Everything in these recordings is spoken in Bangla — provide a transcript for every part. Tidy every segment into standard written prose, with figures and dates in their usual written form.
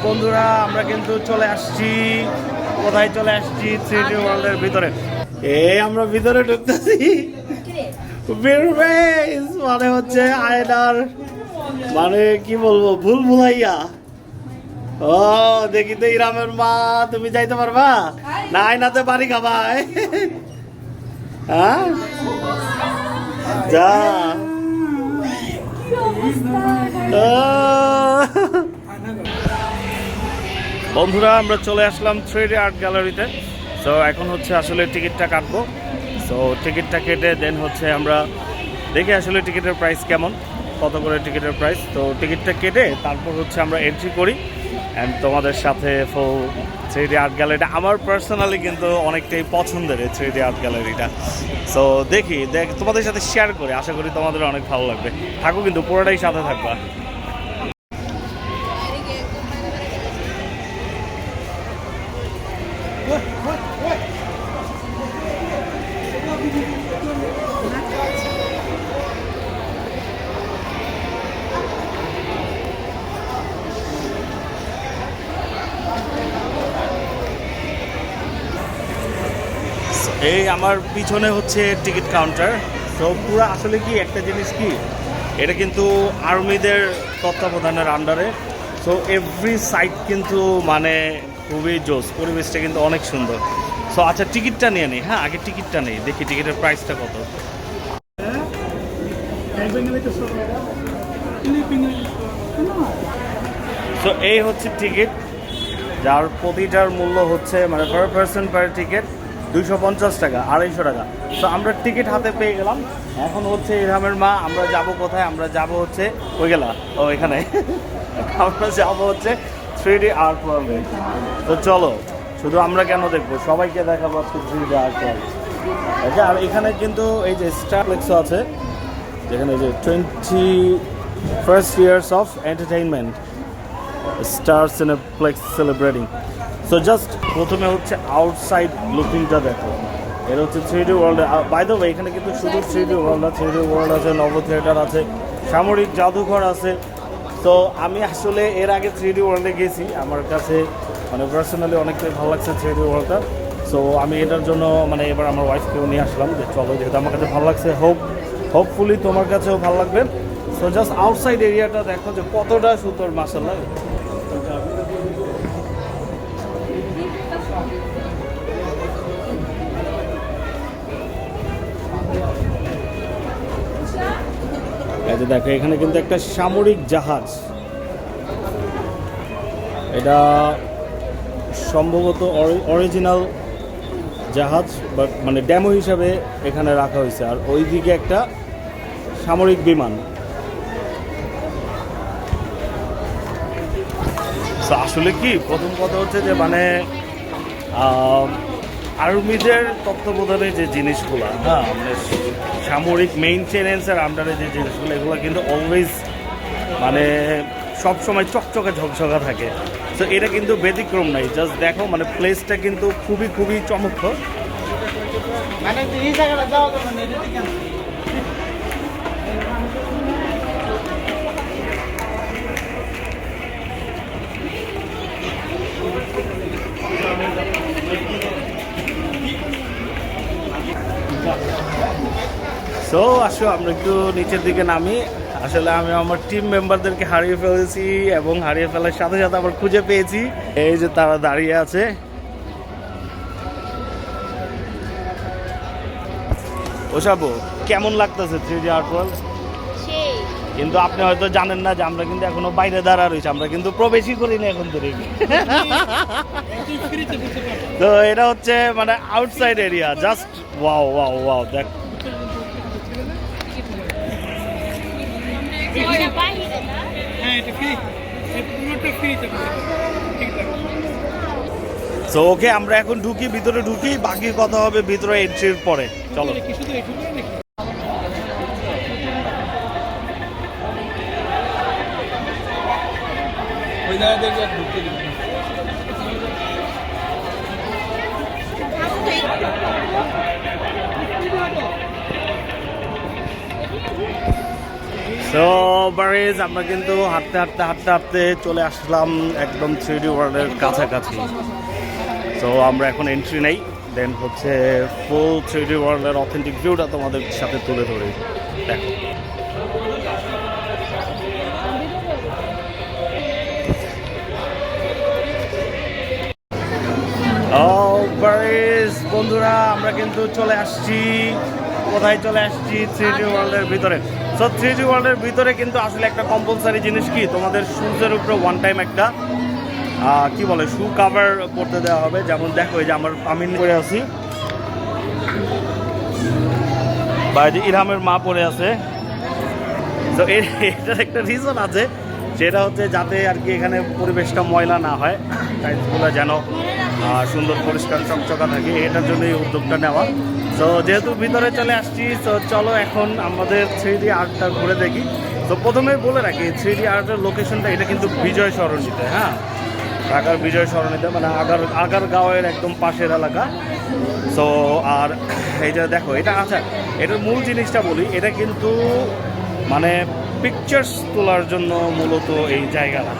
বন্ধুরা আমরা কিন্তু চলে আসছি, কোথায় চলে আসছি? 3D ওয়ার্ল্ডের ভিতরে। আমরা ভিতরে ঢুকতেছি। মানে হচ্ছে আয়নার, মানে কি বলবো, ভুল ভুলাইয়া। ও দেখি তো ইরামের মা, তুমি যাইতে পারবা না? আয়নাতে বাড়ি খাবাই। হ্যাঁ যা। বন্ধুরা আমরা চলে আসলাম 3D আর্ট গ্যালারিতে। সো এখন হচ্ছে আসলে টিকিটটা কাটবো। সো টিকিটটা কেটে দেন হচ্ছে আমরা দেখি আসলে টিকিটের প্রাইস কেমন, কত করে টিকিটের প্রাইস। তো টিকিটটা কেটে তারপর হচ্ছে আমরা এন্ট্রি করি অ্যান্ড তোমাদের সাথে ফুল 3D আর্ট গ্যালারিটা আমার পার্সোনালি কিন্তু অনেকটাই পছন্দের, এই 3D আর্ট গ্যালারিটা। সো দেখি তোমাদের সাথে শেয়ার করি, আশা করি তোমাদের অনেক ভালো লাগবে। থাকো কিন্তু পুরোটাই সাথে থাকবা। এই আমার পিছনে হচ্ছে টিকিট কাউন্টার। তো পুরো আসলে কি একটা জিনিস কি, এটা কিন্তু আর্মিদের তত্ত্বাবধানের আন্ডারে। সো এভরি সাইট কিন্তু মানে খুবই জোস, পরিবেশটা কিন্তু অনেক সুন্দর। সো আচ্ছা টিকিটটা নিয়ে নিই। হ্যাঁ আগে টিকিটটা নেই, দেখি টিকিটের প্রাইসটা কত। সো এই হচ্ছে টিকিট, যার প্রতিটার মূল্য হচ্ছে মানে পার পার্সন পার টিকিট 250 টাকা, 250 টাকা। তো আমরা টিকিট হাতে পেয়ে গেলাম। এখন হচ্ছে ইরহামের মা, আমরা যাব কোথায়? আমরা যাব হচ্ছে ওই গেলা, ও এখানে। আমরা যাব হচ্ছে 3D আর্ট ওয়ার্ল্ডে। তো চলো, শুধু আমরা কেন দেখবো, সবাইকে দেখাবো আজকে 3D আর্ট ওয়ার্ল্ড। আচ্ছা আর এখানে কিন্তু এই যে স্টার ফ্লেক্সও আছে, যেখানে যে 21st years of entertainment star cineplex celebrating. So just প্রথমে হচ্ছে আউটসাইড লুকিংটা দেখো, এটা হচ্ছে 3D world. By the way এখানে কিন্তু শুধু 3D ওয়ার্ল্ড না, 3D ওয়ার্ল্ড আছে, নব থিয়েটার আছে, সামরিক জাদুঘর আছে। তো আমি আসলে এর আগে 3D ওয়ার্ল্ডে গেছি, আমার কাছে মানে পার্সোনালি অনেকটাই ভালো লাগছে 3D ওয়ার্ল্ডটা। সো আমি এটার জন্য মানে এবার আমার ওয়াইফকেও নিয়ে আসলাম যে চলো, যেহেতু আমার কাছে ভালো লাগছে, হোপফুলি তোমার কাছেও ভালো লাগবে। সো জাস্ট আউটসাইড এরিয়াটা দেখো যে কতটা সুন্দর, মাশাআল্লাহ। এই যে দেখো এখানে কিন্তু একটা সামরিক জাহাজ, এটা সম্ভবত অরিজিনাল জাহাজ, বাট মানে ডেমো হিসাবে এখানে রাখা হয়েছে। আর ওইদিকে একটা সামরিক বিমান। আসলে কি প্রথম কথা হচ্ছে যে মানে আর্মিদের তত্ত্বাবধানে যে জিনিসগুলো, হ্যাঁ মানে সামরিক মেইনটেনেন্সের আন্ডারে যে জিনিসগুলো, এগুলো কিন্তু অলওয়েজ মানে সবসময় চকচকে ঝকঝকা থাকে। তো এটা কিন্তু ব্যতিক্রম নাই। জাস্ট দেখো মানে প্লেসটা কিন্তু খুবই খুবই চমৎকার। সো আসো আমরা একটু নিচের দিকে নামি। আসলে আমি আমার টিম মেম্বারদেরকে হারিয়ে ফেলেছি এবং হারিয়ে ফেলার সাথে সাথে আবার খুঁজে পেয়েছি। এই যে তারা দাঁড়িয়ে আছে। ওসাবো কেমন লাগতেছে 3D আর্ট ওয়ার্ল্ড? কিন্তু আপনি হয়তো জানেন না যে আমরা কিন্তু এখনো বাইরে দাঁড়া রয়েছি, আমরা কিন্তু প্রবেশই করিনি এখন ধরে। তো এটা হচ্ছে মানে outside area, just wow wow wow. দেখ সো ওকে আমরা এখন ঢুকি, ভিতরে ঢুকি, বাকি কথা হবে ভিতরে এন্ট্রির পরে। চলো। সো তো বারিজ আমরা কিন্তু হাঁটতে হাঁটতে হাঁটতে হাঁটতে চলে আসলাম একদম 3D ওয়ার্ল্ডের কাছাকাছি। তো আমরা এখন এন্ট্রি নেই, দেন হচ্ছে ফুল 3D ওয়ার্ল্ডের অথেন্টিক ভিউটা তোমাদের সাথে তুলে ধরি। দেখো বন্ধুরা, আমরা কিন্তু চলে আসছি, কোথায় চলে আসছি? 3D ওয়ার্ল্ডের ভিতরে। সো 3D ওয়ার্ল্ডের ভিতরে কিন্তু আসলে একটা কম্পালসারি জিনিস কি, তোমাদের শুজের উপরে ওয়ান টাইম একটা কি বলে শু কাভার করতে দেওয়া হবে। যেমন দেখো এই যে আমি পরে আছি, বা এই যে ইরহামের মা পরে আছে। তো এটার একটা রিজন আছে, সেটা হচ্ছে যাতে আর কি এখানে পরিবেশটা ময়লা না হয়, টাইলসগুলো যেন সুন্দর পরিষ্কার চকচকা থাকে, এটার জন্য এই উদ্যোগটা নেওয়া। তো যেহেতু ভিতরে চলে আসছি, তো চলো এখন আমাদের 3D আর্টটা ঘুরে দেখি। তো প্রথমে বলে রাখি 3D আর্টের লোকেশনটা এটা কিন্তু বিজয় সরণিতে, হ্যাঁ, ঢাকার বিজয় সরণিতে, মানে আগারগাঁওয়ের একদম পাশের এলাকা। সো আর এই যে দেখো এটা, আচ্ছা এটার মূল জিনিসটা বলি, এটা কিন্তু মানে পিকচার্স তোলার জন্য মূলত এই জায়গাটা,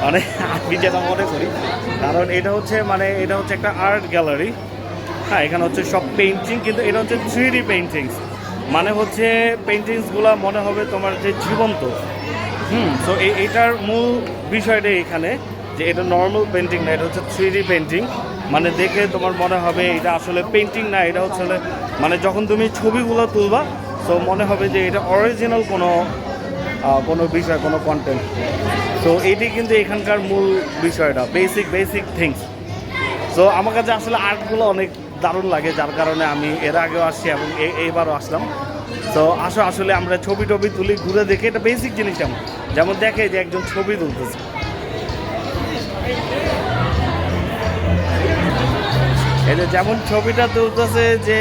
মানে আমি যেটা মনে করি, কারণ এটা হচ্ছে একটা আর্ট গ্যালারি। হ্যাঁ, এখানে হচ্ছে সব পেইন্টিং, কিন্তু এটা হচ্ছে 3D পেইন্টিংস, মানে হচ্ছে পেইন্টিংসগুলো মনে হবে তোমার যে জীবন্ত। সো এইটার মূল বিষয়টা এখানে যে এটা নর্মাল পেইন্টিং না, এটা হচ্ছে 3D পেইন্টিং, মানে দেখে তোমার মনে হবে এটা আসলে পেইন্টিং না, এটা হচ্ছে মানে যখন তুমি ছবিগুলো তুলবা তো মনে হবে যে এটা অরিজিনাল কোনো বিষয়, কোনো কন্টেন্ট। সো এইটি কিন্তু এখানকার মূল বিষয়টা, বেসিক থিংস। সো আমার কাছে আসলে আর্টগুলো অনেক দারুণ লাগে, যার কারণে আমি এর আগেও আসছি এবং এইবারও আসলাম। তো আসলে আমরা ছবি তুলি, ঘুরে দেখে এটা বেসিক জিনিস। যেমন দেখে যে একজন ছবি তুলতেছে, এই যে যেমন ছবিটা তুলতেছে যে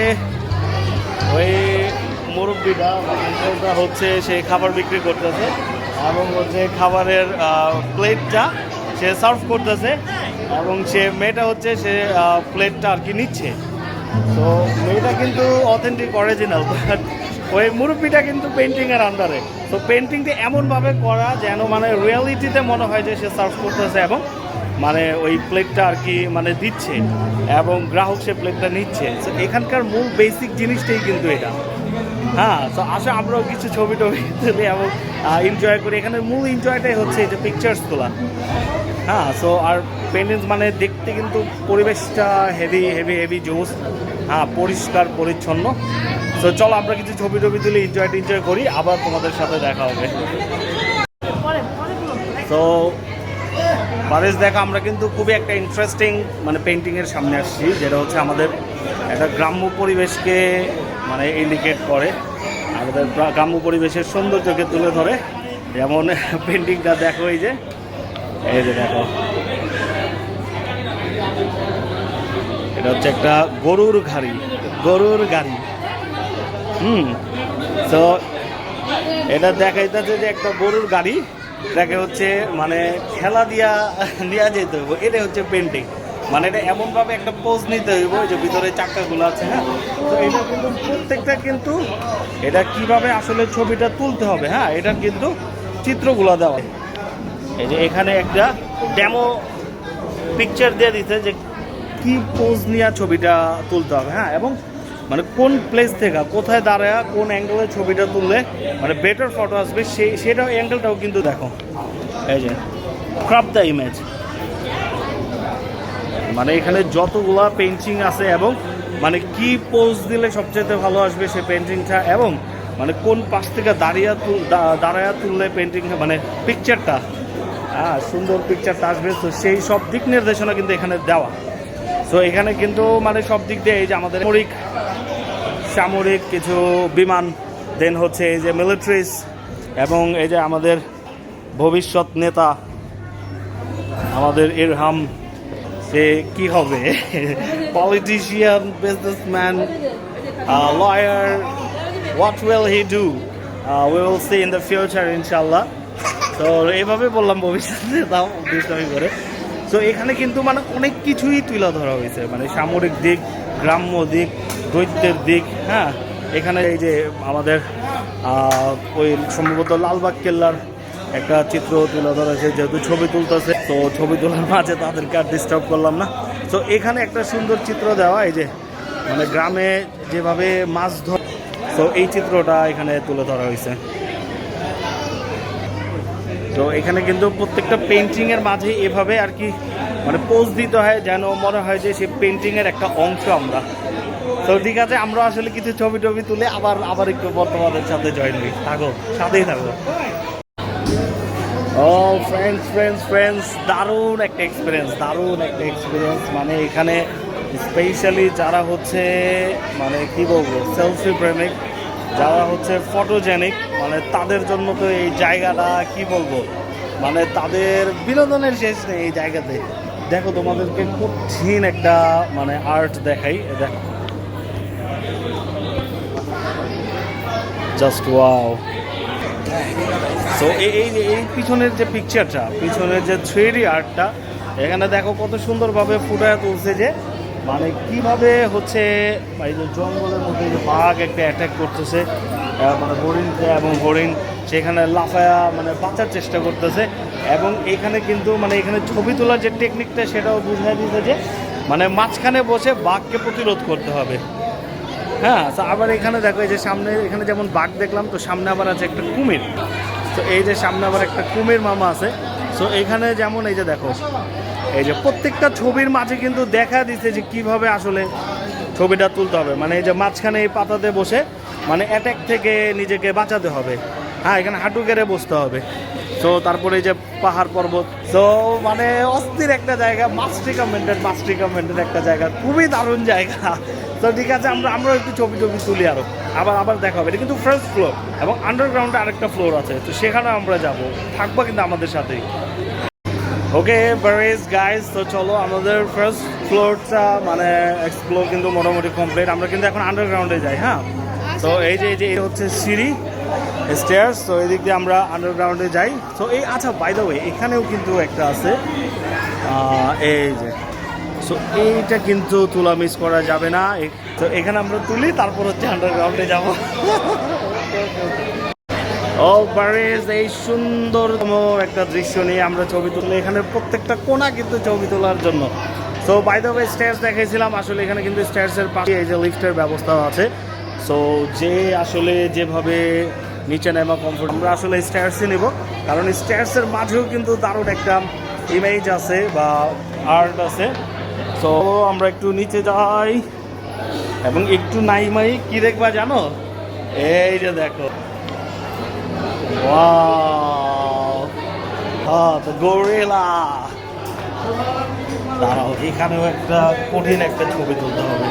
ওই মুরব্বিটা হচ্ছে সে খাবার বিক্রি করতেছে, এবং হচ্ছে খাবারের প্লেটটা সে সার্ভ করতেছে, এবং সে মেয়েটা হচ্ছে সে প্লেটটা আর কি নিচ্ছে। তো মেয়েটা কিন্তু অথেন্টিক অরিজিনাল, বাট ওই মুরব্বিটা কিন্তু পেন্টিংয়ের আন্ডারে। তো পেন্টিংটা এমনভাবে করা যেন মানে রিয়ালিটিতে মনে হয় যে সে সার্ভ করতেছে, এবং মানে ওই প্লেটটা আর কি মানে দিচ্ছে, এবং গ্রাহক সে প্লেটটা নিচ্ছে। তো এখানকার মূল বেসিক জিনিসটাই কিন্তু এটা। হ্যাঁ, তো আসলে আমরাও কিছু ছবি তুলি এবং এনজয় করি। এখানের মূল এনজয়টাই হচ্ছে এই যে পিকচার্স তোলা। হ্যাঁ, সো আর পেন্টিংস মানে দেখতে কিন্তু পরিবেশটা হেভি জোস। হ্যাঁ, পরিষ্কার পরিচ্ছন্ন। তো চলো আমরা কিছু ছবি তুলে এনজয় করি, আবার তোমাদের সাথে দেখা হবে। তো বারিশ দেখো, আমরা কিন্তু খুবই একটা ইন্টারেস্টিং মানে পেন্টিংয়ের সামনে আসছি, যেটা হচ্ছে আমাদের একটা গ্রাম্য পরিবেশকে মানে ইন্ডিকেট করে, আমাদের গ্রাম্য পরিবেশের সৌন্দর্যকে তুলে ধরে। যেমন পেন্টিংটা দেখো, এই যে দেখো, এটা হচ্ছে একটা গরুর গাড়ি। তো এটা দেখাইতেছে যে একটা গরুর গাড়ি, এটাকে হচ্ছে মানে খেলা নিয়ে যেতে হইব, এটা হচ্ছে পেন্টিং। মানে এটা এমনভাবে একটা পোজ নিতে হইব, যে ভিতরে চাকাগুলো আছে। হ্যাঁ, তো এটা কিন্তু প্রত্যেকটা কিন্তু এটা কিভাবে আসলে ছবিটা তুলতে হবে, হ্যাঁ, এটার কিন্তু চিত্রগুলো দেওয়া। এই যে এখানে একটা ডেমো পিকচার দিয়ে দিতে যে কি পোজ নিয়ে ছবিটা তুলতে হবে। হ্যাঁ, এবং মানে কোন প্লেস থেকে কোথায় দাঁড়ায় কোন অ্যাঙ্গেলে ছবিটা তুললে মানে বেটার ফটো আসবে, সেটাও অ্যাঙ্গেলটাও কিন্তু দেখো। এই যে ক্রপ দ্য ইমেজ, মানে এখানে যতগুলা পেইন্টিং আছে, এবং মানে কি পোজ দিলে সবচেয়ে ভালো আসবে সেই পেইন্টিংটা, এবং মানে কোন পাশ থেকে দাঁড়ায়া তুললে পেইন্টিং মানে পিকচারটা সুন্দর পিকচারটা আসবে। তো সেই সব দিক নির্দেশনা কিন্তু এখানে দেওয়া। তো এখানে কিন্তু মানে সব দিক দিয়ে এই যে আমাদের সামরিক কিছু বিমান, দেন হচ্ছে এই যে মিলিটারিজ, এবং এই যে আমাদের ভবিষ্যৎ নেতা আমাদের ইরহাম, সে কি হবে, politician, businessman, lawyer, what will he do, we will see in the future ইনশাল্লাহ। তো এইভাবে বললাম ভবিষ্যৎ নেতা দুষ্টামি করে। তো এখানে কিন্তু মানে অনেক কিছুই তুলে ধরা হয়েছে, মানে সামরিক দিক, গ্রাম্য দিক, দৈত্যের দিক। হ্যাঁ, এখানে এই যে আমাদের ওই সম্ভবত লালবাগ কেল্লার একটা চিত্র তুলে ধরেছে, যেহেতু ছবি তুলতেছে তো ছবি তোলার মাঝে তাদেরকে আর ডিস্টার্ব করলাম না। তো এখানে একটা সুন্দর চিত্র দেওয়া, এই যে মানে গ্রামে যেভাবে মাছ ধর, তো এই চিত্রটা এখানে তুলে ধরা হয়েছে। তো এখানে কিন্তু প্রত্যেকটা পেন্টিংয়ের মাঝে এভাবে আর কি মানে পোজ দিতে হয়, যেন মনে হয় যে সেই পেন্টিংয়ের একটা অংশ আমরা। তো ঠিক আছে, আমরা আসলে কিছু ছবি টবি তুলে আবার একটু বর্তমানের সাথে জয়েন হই। থাকো, সাথেই থাকো। ও ফ্রেন্ডস, দারুণ একটা এক্সপিরিয়েন্স। মানে এখানে স্পেশালি যারা হচ্ছে মানে কি বলবো সেলফি প্রেমিক, যারা হচ্ছে ফটোজেনিক, মানে তাদের জন্য তো এই জায়গাটা কি বলবো, মানে তাদের বিনোদনের শেষ নেই এই জায়গাতে। দেখো তোমাদেরকে কঠিন একটা মানে আর্ট দেখাই, দেখো জাস্ট ওয়াও। তো এই পিছনের যে পিকচারটা, পিছনের যে 3D আর্টটা, এখানে দেখো কত সুন্দরভাবে ফুটায় তুলছে, যে মানে কিভাবে হচ্ছে এই যে জঙ্গলের মধ্যে যে বাঘ একটা অ্যাটাক করতেছে মানে হরিণকে, এবং হরিণ সেখানে লাফায়া মানে বাঁচার চেষ্টা করতেছে। এবং এখানে কিন্তু মানে এখানে ছবি তোলার যে টেকনিকটা সেটাও বুঝিয়ে দিতে, যে মানে মাঝখানে বসে বাঘকে প্রতিরোধ করতে হবে। হ্যাঁ, আবার এখানে দেখো এই যে সামনে, এখানে যেমন বাঘ দেখলাম, তো সামনে আবার আছে একটা কুমির। তো এই যে সামনে আবার একটা কুমির মামা আছে। তো এখানে যেমন এই যে দেখো, এই যে প্রত্যেকটা ছবির মাঝে কিন্তু দেখা দিচ্ছে যে কিভাবে আসলে ছবিটা তুলতে হবে। মানে এই যে মাঝখানে এই পাতাতে বসে মানে অ্যাটাক থেকে নিজেকে বাঁচাতে হবে। হ্যাঁ, এখানে হাঁটু গেড়ে বসতে হবে। তো তারপরে এই যে পাহাড় পর্বত, তো মানে অস্থির একটা জায়গা, মাস্ট রিকমেন্ডেড একটা জায়গা, খুবই দারুণ জায়গা। তো ঠিক আছে, আমরা একটু ছবি তুলি, আবার দেখা হবে। এটা কিন্তু ফার্স্ট ফ্লোর, এবং আন্ডারগ্রাউন্ডে আরেকটা ফ্লোর আছে, তো সেখানে আমরা যাব, থাকবো কিন্তু আমাদের সাথেই। ওকে বারেজ গাইজ, তো চলো আমাদের ফার্স্ট ফ্লোরটা মানে এক্সপ্লোর কিন্তু মোটামুটি কমপ্লিট। আমরা কিন্তু এখন আন্ডারগ্রাউন্ডে যাই। হ্যাঁ, তো এই যে হচ্ছে সিঁড়ি, স্টেয়ার্স, তো এই দিক দিয়ে আমরা আন্ডারগ্রাউন্ডে যাই। তো এই আচ্ছা, বাই দ্য ওয়ে এখানেও কিন্তু একটা আছে, এই যে, সো এইটা কিন্তু তোলা মিস করা যাবে না। তো এখানে আমরা তুলি, তারপর হচ্ছে আন্ডারগ্রাউন্ডে যাব। ও বারেজ, এই সুন্দরতম একটা দৃশ্য নিয়ে আমরা ছবি তুলি। এখানে প্রত্যেকটা কোণা কিন্তু ছবি তোলার জন্য। So by the way stairs দেখাইছিলাম, আসলে এখানে কিন্তু স্টেয়ার্সের পাশে এই যে লিফটের ব্যবস্থা আছে। সো যে আসলে যেভাবে নিচে নেমা কমফোর্ট, আমরা আসলে স্টেয়ার্সই নেব, কারণ স্টেয়ার্সের মাঝেও কিন্তু দারুণ একটা ইমেজ আছে বা আর্ট আছে। সো আমরা একটু নিচে যাই এবং একটু নাইমাই, কি দেখবা জানো? এই যে দেখো, তো গরিলা। দাঁড়াও, এখানেও একটা কঠিন একটা ছবি তুলতে হবে।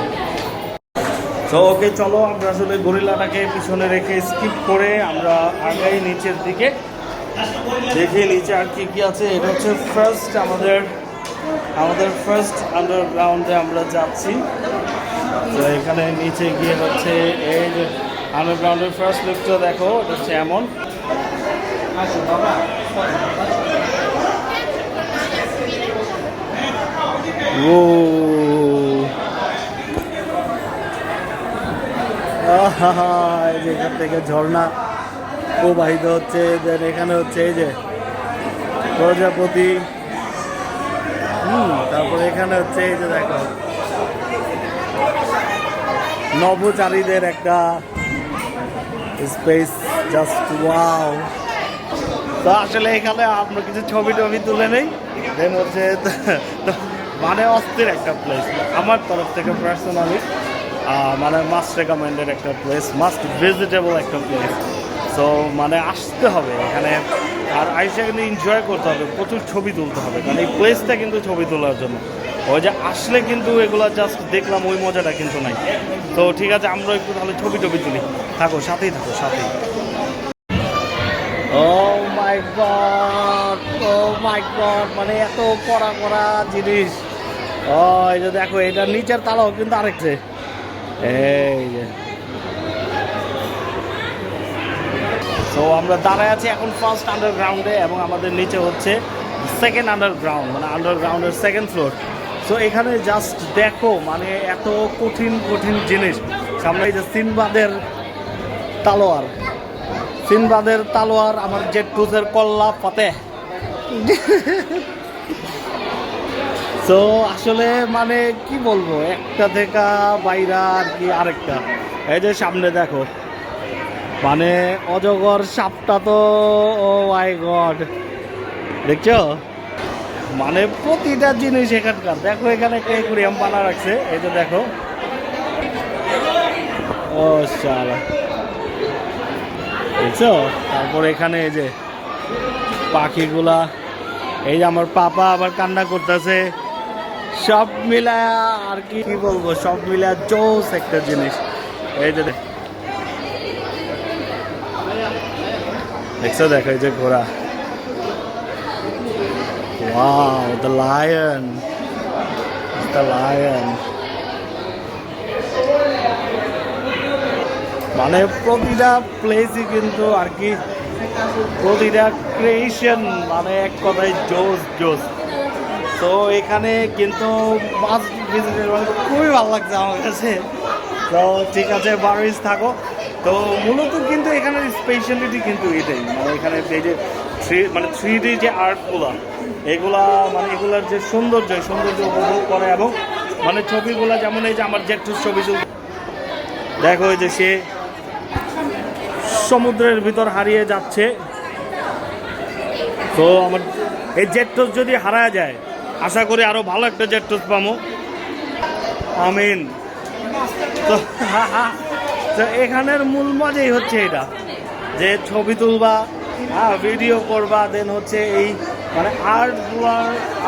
তো ওকে, চলো আমরা আসলে গরিলাটাকে পিছনে রেখে স্কিপ করে আমরা আগাই নিচের দিকে, দেখে নিচে আর কি আছে। এটা হচ্ছে ফার্স্ট আমাদের ফার্স্ট আন্ডারগ্রাউন্ডে আমরা যাচ্ছি। তো এখানে নিচে গিয়ে হচ্ছে এই যে আন্ডারগ্রাউন্ডের ফার্স্ট লিফটটা দেখো, এটা হচ্ছে এমন। ও এখান থেকে ঝর্ণা প্রবাহিত হচ্ছে। দেন এখানে হচ্ছে এই যে প্রজাপতি, তারপরে এখানে হচ্ছে এই যে দেখো নভোচারীদের একটা স্পেস, জাস্ট ওয়াও। তো আসলে এখানে আমরা কিছু ছবি টবি তুলে নেই, দেন হচ্ছে মানে অস্থির একটা প্লেস আমার তরফ থেকে পার্সোনালি, মানে মাস্ট রেকমেন্ডেড একটা প্লেস, মাস্ট ভিজিটেবল একটা প্লেস। সো মানে আসতে হবে এখানে, আর আইসে কিন্তু এনজয় করতে হবে, প্রচুর ছবি তুলতে হবে, কারণ এই প্লেসটা কিন্তু ছবি তোলার জন্য। ওই যে আসলে কিন্তু এগুলো জাস্ট দেখলাম, ওই মজাটা কিন্তু নাই। তো ঠিক আছে, আমরা একটু তাহলে ছবি টবি তুলি, থাকো সাথেই। ও মাই গড, মানে এত কড়া জিনিস। ও এই যে দেখো, এটা নিচের তালাও কিন্তু আরেকছে, এই যে। তো আমরা দাঁড়ায় আছি এখন ফার্স্ট আন্ডারগ্রাউন্ডে, এবং আমাদের নিচে হচ্ছে সেকেন্ড আন্ডারগ্রাউন্ড, মানে আন্ডারগ্রাউন্ডের সেকেন্ড ফ্লোর। সো এখানে জাস্ট দেখো, মানে এত কঠিন জিনিস। সামনে এই যে সিনবাদের তালোয়ার, সিনবাদের তালোয়ার, আমার জেট টুজের কল্লা পাতে। তো আসলে মানে কি বলবো, একটা থেকে বাইরা আর কি আরেকটা। এই যে সামনে দেখো, মানে অজগর সাপটা তো, ও মাই গড, দেখছো? মানে প্রতিটা জিনিস এখানকার। দেখো এখানে একটা অ্যাকুয়ারিয়াম বানা রাখছে, এই যে দেখো। ও শালা, দেখছো? তারপর এখানে এই যে পাখিগুলা, এই যে আমার পাপা আবার কান্না করতেছে। সব মিলা আর কি বলবো, সব মিলা জোস একটা জিনিস। এই যে দেখছো, দেখো এই যে ঘোড়া। Wow, the lion. It's the lion. মানে প্রতিটা প্লেসই কিন্তু আর কি, প্রতিটা ক্রিয়েশন মানে এক কথায় জোস জোস। তো এখানে কিন্তু মাস্ট ভিজিটের, মানে খুবই ভালো লাগছে আমার কাছে। তো ঠিক আছে, বারিশ থাকো। তো মূলত কিন্তু এখানের স্পেশালিটি কিন্তু এটাই, মানে এখানে এই যে মানে 3D যে আর্টগুলা, এগুলা মানে এগুলার যে সৌন্দর্য উপভোগ করে। এবং মানে ছবিগুলা, যেমন এই যে আমার জেট্টুর ছবি, দেখো এই যে সে সমুদ্রের ভিতর হারিয়ে যাচ্ছে। তো আমার এই জেট্টুস যদি হারায় যায়, আশা করি আরো ভালো একটা জেট্টুস পাবো, আমিন। তো এখানের মূল মজাই হচ্ছে এটা, যে ছবি তুলবা, ভিডিও করবা, দেন হচ্ছে এই মানে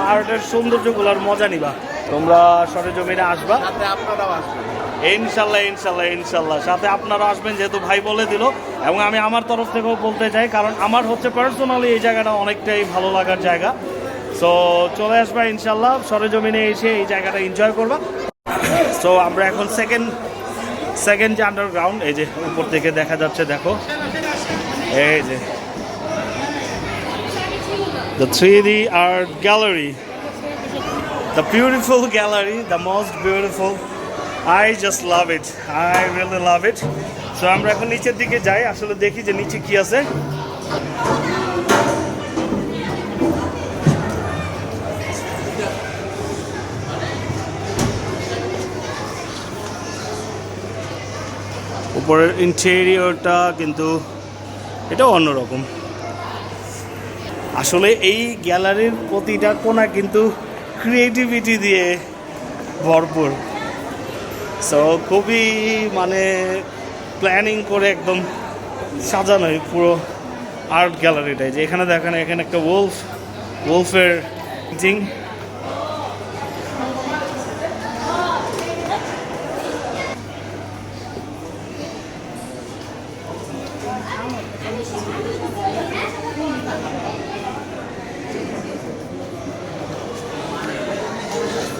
আর্টের সৌন্দর্যগুলোর মজা নিবা। তোমরা সরেজমিনে আসবা, ইনশাল্লাহ ইনশাল্লাহ ইনশাল্লাহ। সাথে আপনারা আসবেন, যেহেতু ভাই বলে দিল। এবং আমি আমার তরফ থেকেও বলতে চাই, কারণ আমার হচ্ছে পার্সোনালি এই জায়গাটা অনেকটাই ভালো লাগার জায়গা। সো চলে আসবা ইনশাল্লাহ, সরেজমিনে এসে এই জায়গাটা এনজয় করবা। সো আমরা এখন সেকেন্ড যে আন্ডারগ্রাউন্ড, এই যে উপর থেকে দেখা যাচ্ছে, দেখো এই যে the 3D art gallery, the beautiful gallery, the most beautiful. I just love it, I really love it. So আমরা এখন নিচের দিকে যাই, আসলে দেখি যে নিচে কি আছে। উপরের ইন্টেরিয়রটা কিন্তু এটাও অন্যরকম। আসলে এই গ্যালারির প্রতিটা কোণা কিন্তু ক্রিয়েটিভিটি দিয়ে ভরপুর। সো খুবই মানে প্ল্যানিং করে একদম সাজানো পুরো আর্ট গ্যালারিটাই। যে এখানে দেখেন, এখানে একটা ওলফের পেইন্টিং।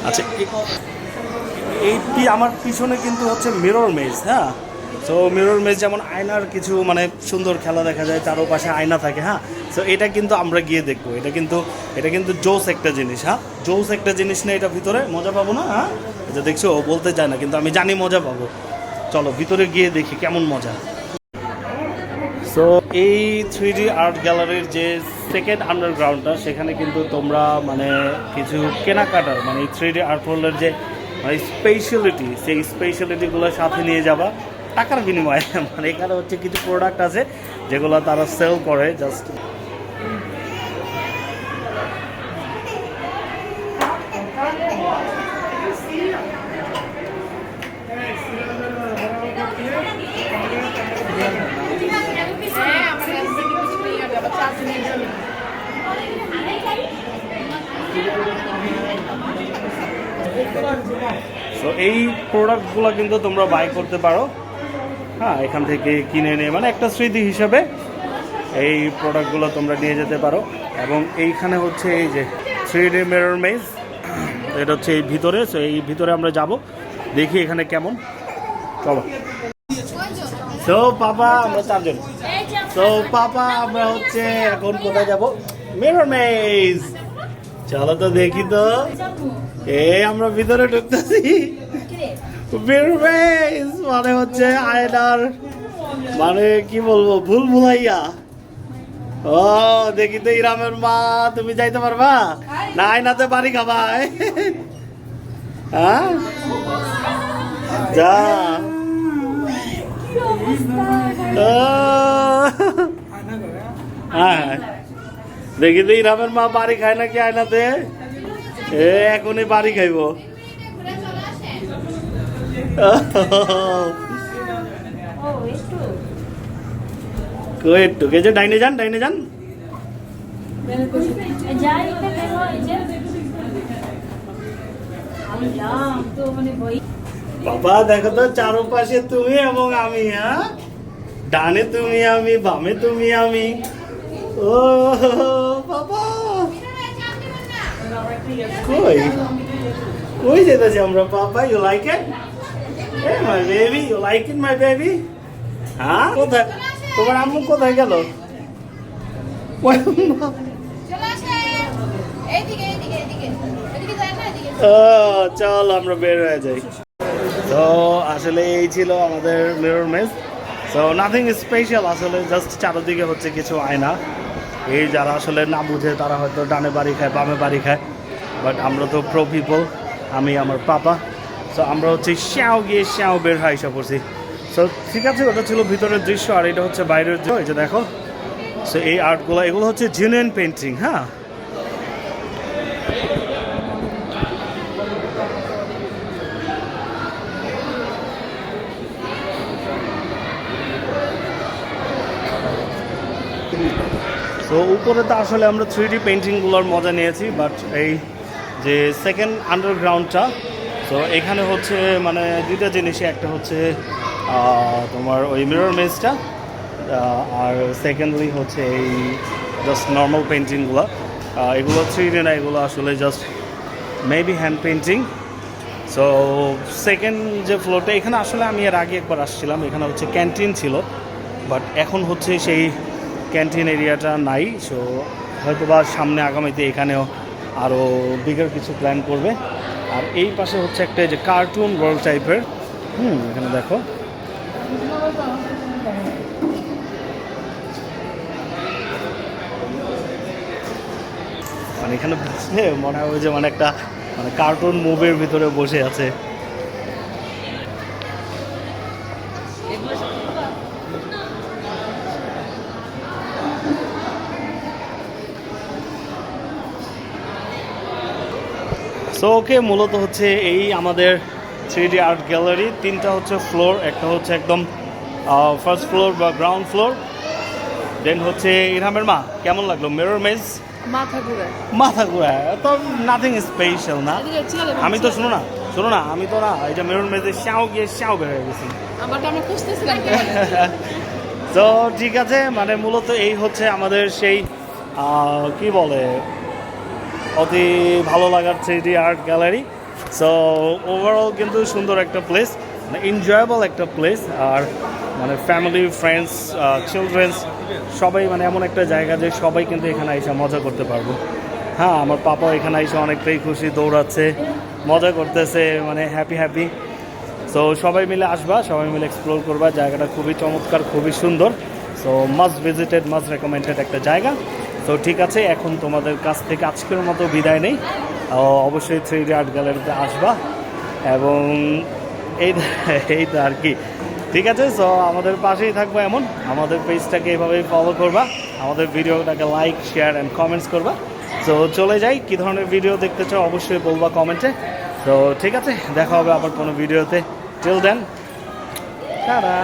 আচ্ছা, এইটি আমার পিছনে কিন্তু হচ্ছে মিরর মেজ। হ্যাঁ, সো মিরর মেজ যেমন আয়নার কিছু মানে সুন্দর খেলা দেখা যায়, চারপাশে আয়না থাকে। হ্যাঁ, সো এটা কিন্তু আমরা গিয়ে দেখবো। এটা কিন্তু জোস একটা জিনিস। হ্যাঁ, জোস একটা জিনিস না, এটা ভিতরে মজা পাবো না। হ্যাঁ, এটা দেখছো, ও বলতে চায় না, কিন্তু আমি জানি মজা পাবো। চলো ভিতরে গিয়ে দেখি কেমন মজা। সো এই 3D আর্ট গ্যালারির যে সেকেন্ড আন্ডারগ্রাউন্ডটা, সেখানে কিন্তু তোমরা মানে কিছু কেনাকাটার, মানে এই 3D আর্ট ওয়ার্ল্ডের যে মানে স্পেশালিটি, সেই স্পেশালিটিগুলো সাথে নিয়ে যাবা টাকার বিনিময়ে। মানে এখানে হচ্ছে কিছু প্রোডাক্ট আছে যেগুলো তারা সেল করে জাস্ট। সো এই প্রোডাক্টগুলো কিন্তু তোমরা বাই করতে পারো। হ্যাঁ, এখান থেকে কিনে নিয়ে মানে একটা স্মৃতি হিসাবে এই প্রোডাক্টগুলো তোমরা নিয়ে যেতে পারো। এবং এইখানে হচ্ছে এই যে 3D মিরর মেজ, এটা হচ্ছে এই ভিতরে। সো এই ভিতরে আমরা যাব, দেখি এখানে কেমন। চলো। সো পাপা, আমরা চারজন। সো পাপা, আমরা হচ্ছে এখন কোথায় যাব? মিরর মেজ। চলো তো দেখি তো। আমরা ভিতরে ঢুকতেছি। মিরর মেজ মানে হচ্ছে আয়নার মানে কি বলবো, ভুল ভুলাইয়া। ও দেখি তো ইরামের মা, তুমি যাইতে পারবা না? আয়নাতে বাড়ি খাবা? হ্যাঁ যা। হ্যাঁ দেখি তো ইরামের মা বাড়ি খায় নাকি আয়নাতে। এখনই বাড়ি খাইব। একটু যে ডাইনে যান, ডাইনে যান। বাবা দেখো তো চারপাশে তুমি এবং আমি। হ্যাঁ ডানে তুমি আমি, বামে তুমি আমি। ও বাবা কই কই যেতেছি আমরা? বাবা you like it? Hey my baby, you like it my baby? হ্যাঁ কোথায় তোমার আম্মু, কোথায় গেল? চল আমরা বের হয়ে যাই। তো আসলে এই ছিল আমাদের মিরর মেজ। সো নাথিং স্পেশাল, আসলে জাস্ট চারদিকে হচ্ছে কিছু আয়না। এই যারা আসলে না বুঝে তারা হয়তো ডানে বাড়ি খায়, বামে বাড়ি খায়, বাট আমরা তো প্রো পিপল, আমি আমার পাপা। সো আমরা হচ্ছে শ্যাও গিয়ে শ্যাও বের হয় এসে পড়ছি। সো ঠিক আছে, ওটা ছিল ভিতরের দৃশ্য, আর এটা হচ্ছে বাইরের দৃশ্য। এই যে দেখো, সো এই আর্টগুলো এগুলো হচ্ছে জেনুইন পেন্টিং। হ্যাঁ তো উপরে তো আসলে আমরা 3D পেন্টিংগুলোর মজা নিয়েছি, বাট এই যে সেকেন্ড আন্ডারগ্রাউন্ডটা, তো এখানে হচ্ছে মানে দুইটা জিনিসই, একটা হচ্ছে তোমার ওই মিরর মেজটা, আর সেকেন্ডলি হচ্ছে এই জাস্ট নর্মাল পেন্টিংগুলো। এগুলো 3D না, এগুলো আসলে just maybe hand painting. So second যে ফ্লোরটা, এখানে আসলে আমি এর আগে একবার আসছিলাম, এখানে হচ্ছে ক্যান্টিন ছিল, বাট এখন হচ্ছে সেই ক্যান্টিন এরিয়াটা নাই। সো হয়তো বা সামনে আগামীতে এখানেও আরও বিগার কিছু প্ল্যান করবে। আর এই পাশে হচ্ছে একটা যে কার্টুন ওয়ার্ল্ড টাইপের, এখানে দেখো মানে এখানে বসে মনে হয় যে মানে একটা মানে কার্টুন মুভির ভিতরে বসে আছে। সো ওকে, মূলত হচ্ছে এই আমাদের 3D আর্ট গ্যালারি, তিনটা হচ্ছে ফ্লোর, একটা হচ্ছে একদম ফার্স্ট ফ্লোর বা গ্রাউন্ড ফ্লোর। দেন হচ্ছে ইরহামের মা, কেমন লাগলো মিরর মেজ? মাথা ঘুরায় তো নাথিং স্পেশাল না। আমি তো শোনো না, আমি তো না এই যে মিরর মেজে শ্যাও গিয়ে শ্যাও বের হয়ে গেছি। তো ঠিক আছে, মানে মূলত এই হচ্ছে আমাদের সেই কি বলে অতি ভালো লাগার 3D art gallery. So overall কিন্তু সুন্দর একটা প্লেস, মানে এনজয়েবল একটা প্লেস। আর মানে ফ্যামিলি, ফ্রেন্ডস, চিলড্রেন্স সবাই মানে এমন একটা জায়গা যে সবাই কিন্তু এখানে এসে মজা করতে পারবো। হ্যাঁ আমার পাপা এখানে এসে অনেকটাই খুশি, দৌড়াচ্ছে, মজা করতেছে, মানে হ্যাপি। সো সবাই মিলে আসবা, সবাই মিলে এক্সপ্লোর করবা, জায়গাটা খুবই চমৎকার, খুবই সুন্দর। So must visited, must recommended একটা জায়গা। তো ঠিক আছে, এখন তোমাদের কাছ থেকে আজকের মতো বিদায় নেই। অবশ্যই 3D আর্ট গ্যালারিতে আসবা, এবং এই তো আর কি। ঠিক আছে, সো আমাদের পাশেই থাকবো, এমন আমাদের পেজটাকে এইভাবেই ফলো করবা, আমাদের ভিডিওটাকে লাইক, শেয়ার অ্যান্ড কমেন্টস করবা। সো চলে যাই, কী ধরনের ভিডিও দেখতে চাও অবশ্যই বলবা কমেন্টে। তো ঠিক আছে, দেখা হবে আবার কোনো ভিডিওতে। Till then, tata.